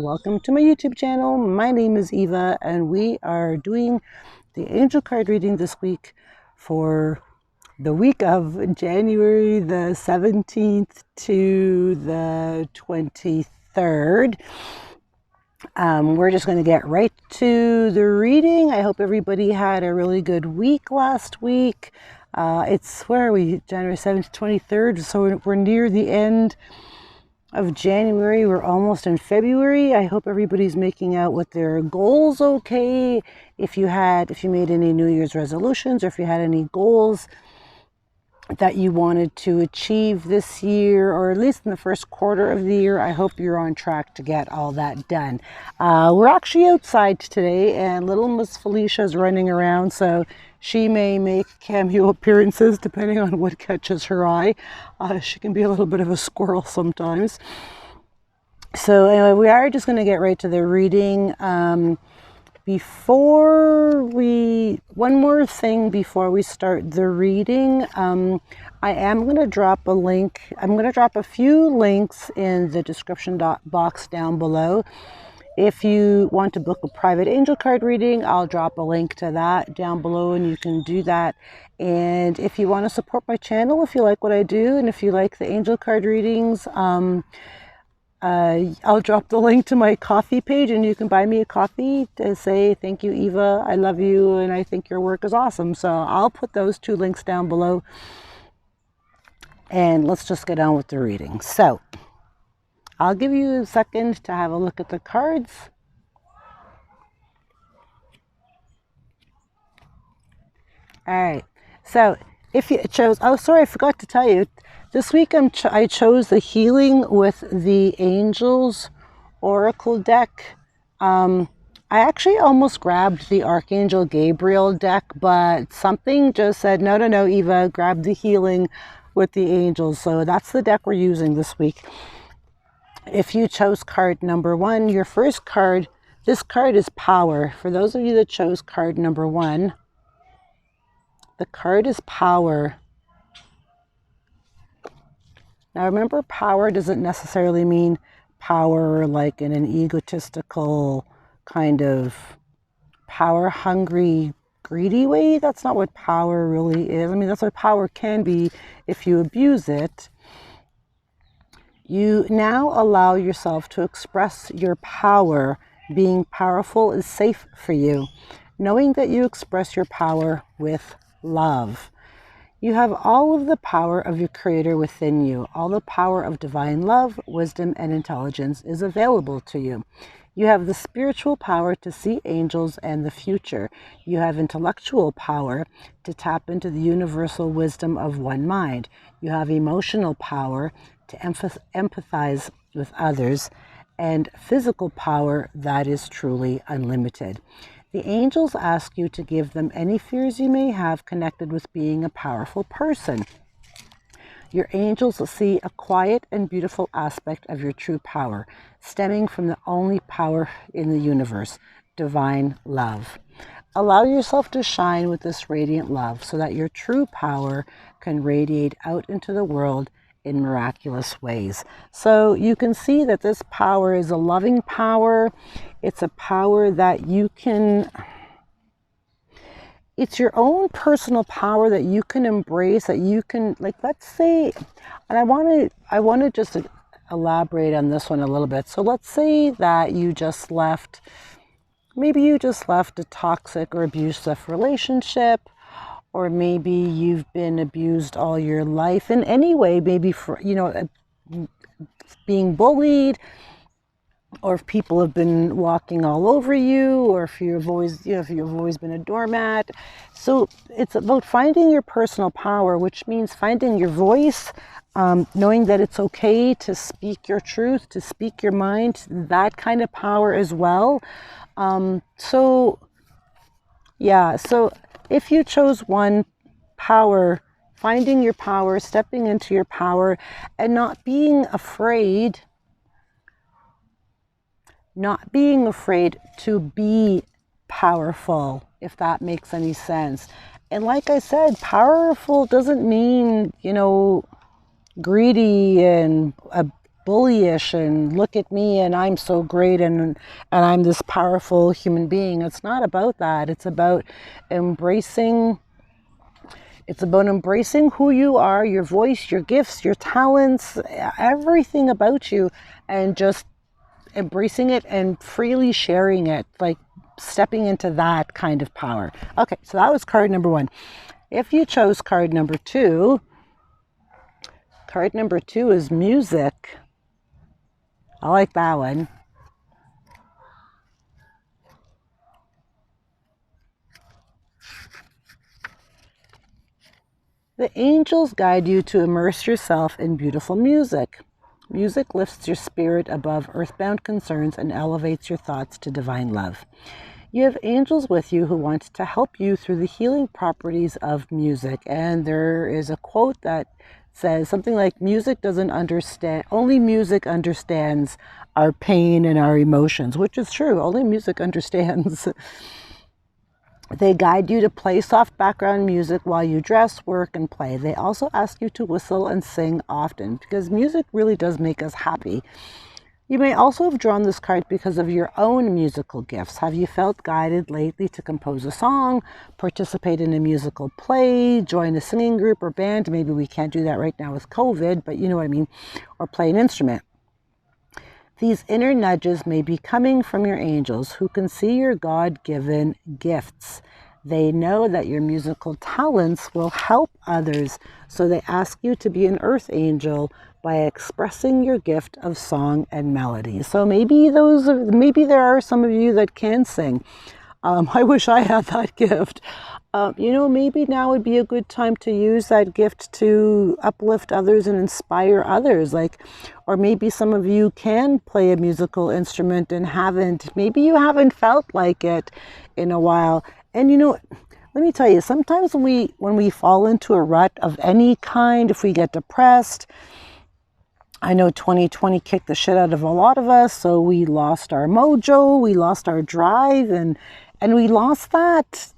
welcome to my YouTube channel. My name is Eva and we are doing the angel card reading this week for the week of January the 17th to the 23rd. We're just going to get right to the reading. I hope everybody had a really good week last week. Where are we? January 7th to 23rd. So we're near the end of January. We're almost in February. I hope everybody's making out with their goals okay. If you made any New Year's resolutions, or if you had any goals that you wanted to achieve this year, or at least in the first quarter of the year, I hope you're on track to get all that done. We're actually outside today and little Miss Felicia's running around, so she may make cameo appearances depending on what catches her eye. She can be a little bit of a squirrel sometimes. So anyway, we are just going to get right to the reading. One more thing before we start the reading. I am going to drop a link. I'm going to drop a few links in the description box down below. If you want to book a private angel card reading, I'll drop a link to that down below and you can do that. And if you want to support my channel, if you like what I do, and if you like the angel card readings, I'll drop the link to my coffee page and you can buy me a coffee to say, thank you, Eva, I love you, and I think your work is awesome. So I'll put those two links down below. And let's just get on with the reading. So I'll give you a second to have a look at the cards. All right. So if you chose, oh, sorry, I forgot to tell you. This week I chose the Healing with the Angels Oracle deck. I actually almost grabbed the Archangel Gabriel deck, but something just said, no, Eva, grab the Healing with the Angels. So that's the deck we're using this week. If you chose card number 1, your first card, this card is Power. For those of you that chose card number 1, the card is Power. Now remember, power doesn't necessarily mean power like in an egotistical kind of power-hungry, greedy way. That's not what power really is. I mean, that's what power can be if you abuse it. You now allow yourself to express your power. Being powerful is safe for you, knowing that you express your power with love. You have all of the power of your Creator within you. All the power of divine love, wisdom, and intelligence is available to you. You have the spiritual power to see angels and the future. You have intellectual power to tap into the universal wisdom of one mind. You have emotional power to empathize with others, and physical power that is truly unlimited. The angels ask you to give them any fears you may have connected with being a powerful person. Your angels see a quiet and beautiful aspect of your true power, stemming from the only power in the universe, divine love. Allow yourself to shine with this radiant love so that your true power can radiate out into the world in miraculous ways. So you can see that this power is a loving power. It's a power that you can, it's your own personal power that you can embrace, that you can, like, let's say, and I want to just elaborate on this one a little bit. So let's say that maybe you just left a toxic or abusive relationship, or maybe you've been abused all your life in any way, maybe for, being bullied, or if people have been walking all over you, or if you've always been a doormat. So it's about finding your personal power, which means finding your voice, knowing that it's okay to speak your truth, to speak your mind, that kind of power as well. So if you chose one, power, finding your power, stepping into your power, and not being afraid to be powerful, if that makes any sense. And like I said, powerful doesn't mean, greedy and bullyish and look at me and I'm so great and I'm this powerful human being. It's not about that. It's about embracing who you are, your voice, your gifts, your talents, everything about you, and just embracing it and freely sharing it, like stepping into that kind of power. Okay, so that was card number 1. If you chose card number 2 is music. I like that one. The angels guide you to immerse yourself in beautiful music. Music lifts your spirit above earthbound concerns and elevates your thoughts to divine love. You have angels with you who want to help you through the healing properties of music. And there is a quote that says something like, only music understands our pain and our emotions, which is true. Only music understands. They guide you to play soft background music while you dress, work, and play. They also ask you to whistle and sing often because music really does make us happy. You may also have drawn this card because of your own musical gifts. Have you felt guided lately to compose a song, participate in a musical play, join a singing group or band? Maybe we can't do that right now with COVID, but you know what I mean, or play an instrument. These inner nudges may be coming from your angels who can see your God-given gifts. They know that your musical talents will help others, so they ask you to be an earth angel by expressing your gift of song and melody. So maybe there are some of you that can sing. I wish I had that gift. Maybe now would be a good time to use that gift to uplift others and inspire others. Or maybe some of you can play a musical instrument and maybe you haven't felt like it in a while. And let me tell you, sometimes when we fall into a rut of any kind, if we get depressed, I know 2020 kicked the shit out of a lot of us, so we lost our mojo, we lost our drive, and we lost that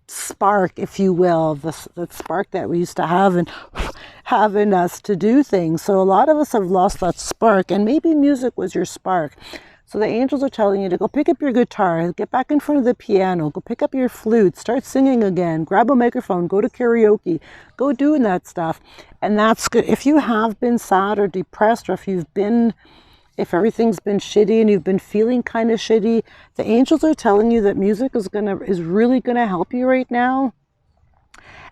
spark, if you will, the spark that we used to have and have in us to do things. So a lot of us have lost that spark, and maybe music was your spark. So the angels are telling you to go pick up your guitar, get back in front of the piano, go pick up your flute, start singing again, grab a microphone, go to karaoke, go doing that stuff. And that's good. If you have been sad or depressed, or if everything's been shitty and you've been feeling kind of shitty, the angels are telling you that music is really gonna help you right now.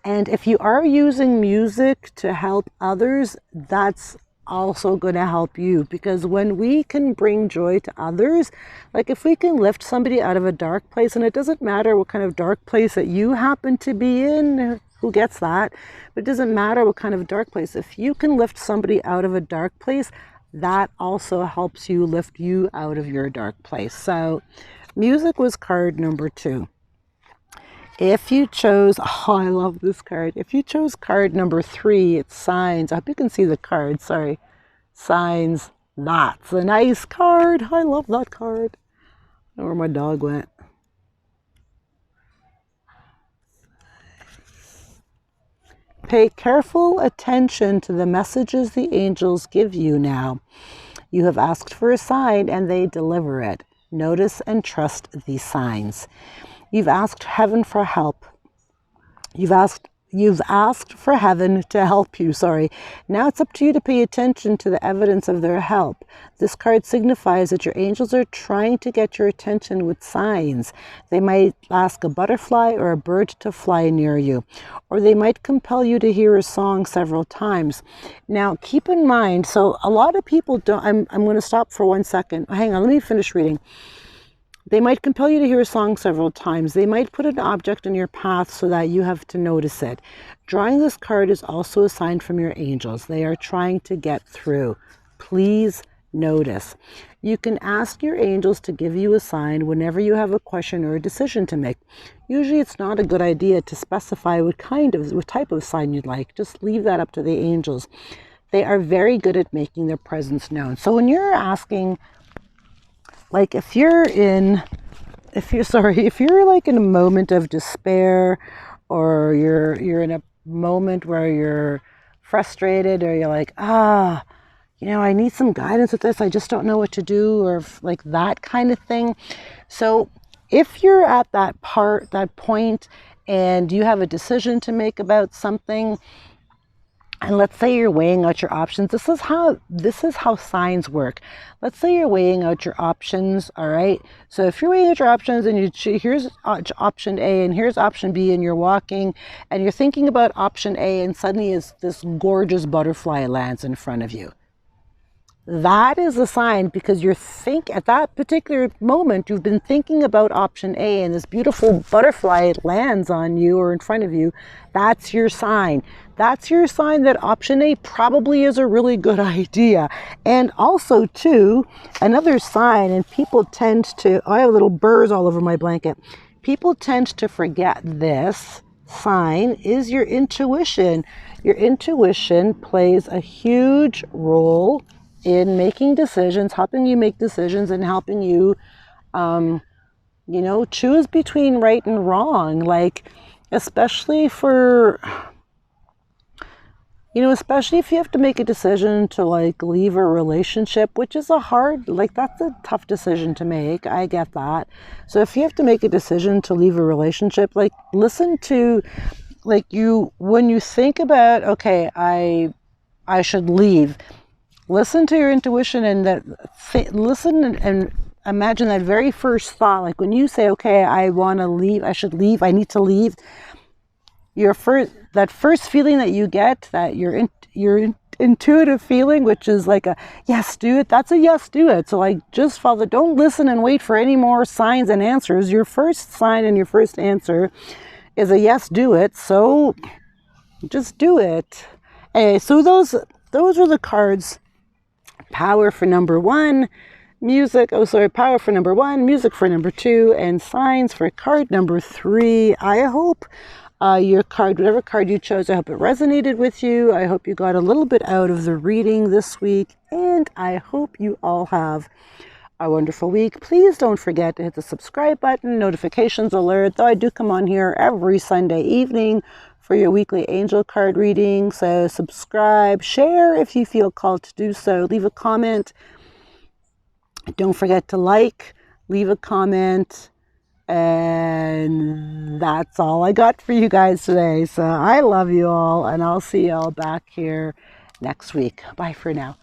And if you are using music to help others, that's also going to help you, because when we can bring joy to others, like if we can lift somebody out of a dark place, and it doesn't matter what kind of dark place that you happen to be in, who gets that, but it doesn't matter what kind of dark place. If you can lift somebody out of a dark place, that also helps you lift you out of your dark place. So music was card number 2. If you chose, I love this card. If you chose card number 3, it's signs. I hope you can see the card, sorry. Signs. That's a nice card. I love that card. I don't know where my dog went. Pay careful attention to the messages the angels give you now. You have asked for a sign and they deliver it. Notice and trust these signs. You've asked heaven for help. You've asked for heaven to help you, Now it's up to you to pay attention to the evidence of their help. This card signifies that your angels are trying to get your attention with signs. They might ask a butterfly or a bird to fly near you, or they might compel you to hear a song several times. Now, keep in mind, so a lot of people don't, I'm going to stop for 1 second. Hang on, let me finish reading. They might compel you to hear a song several times. They might put an object in your path so that you have to notice it. Drawing this card is also a sign from your angels. They are trying to get through. Please notice. You can ask your angels to give you a sign whenever you have a question or a decision to make. Usually it's not a good idea to specify what type of sign you'd like. Just leave that up to the angels. They are very good at making their presence known. So when you're asking, like if you're like in a moment of despair, or you're in a moment where you're frustrated, or you're like, I need some guidance with this. I just don't know what to do, or like that kind of thing. So if you're at that point, and you have a decision to make about something, and let's say you're weighing out your options. This is how signs work. Let's say you're weighing out your options, all right? So if you're weighing out your options, and here's option A and here's option B, and you're walking and you're thinking about option A, and suddenly this gorgeous butterfly lands in front of you. That is a sign, because at that particular moment, you've been thinking about option A, and this beautiful butterfly lands on you or in front of you. That's your sign. That's your sign that option A probably is a really good idea. And also too, another sign, and people tend to, I have little burrs all over my blanket. People tend to forget this sign is your intuition. Your intuition plays a huge role in making decisions, helping you make decisions, and helping you, choose between right and wrong. Like, especially if you have to make a decision to like leave a relationship, which is that's a tough decision to make. I get that. So if you have to make a decision to leave a relationship, like listen to, when you think about, okay, I should leave. Listen to your intuition, and listen and imagine that very first thought. Like when you say, okay, I want to leave, I should leave, I need to leave. That first feeling that you get, that your intuitive feeling, which is like a yes, do it. That's a yes, do it. So like just follow. Don't listen and wait for any more signs and answers. Your first sign and your first answer is a yes, do it. So just do it. Anyway, so those are the cards. Power for number 1, power for number 1, music for number 2, and signs for card number 3. I hope whatever card you chose, I hope it resonated with you. I hope you got a little bit out of the reading this week, and I hope you all have a wonderful week. Please don't forget to hit the subscribe button, notifications alert, though I do come on here every Sunday evening for your weekly angel card reading. So subscribe, share if you feel called to do so, leave a comment. Don't forget to leave a comment. And that's all I got for you guys today. So I love you all, and I'll see you all back here next week. Bye for now.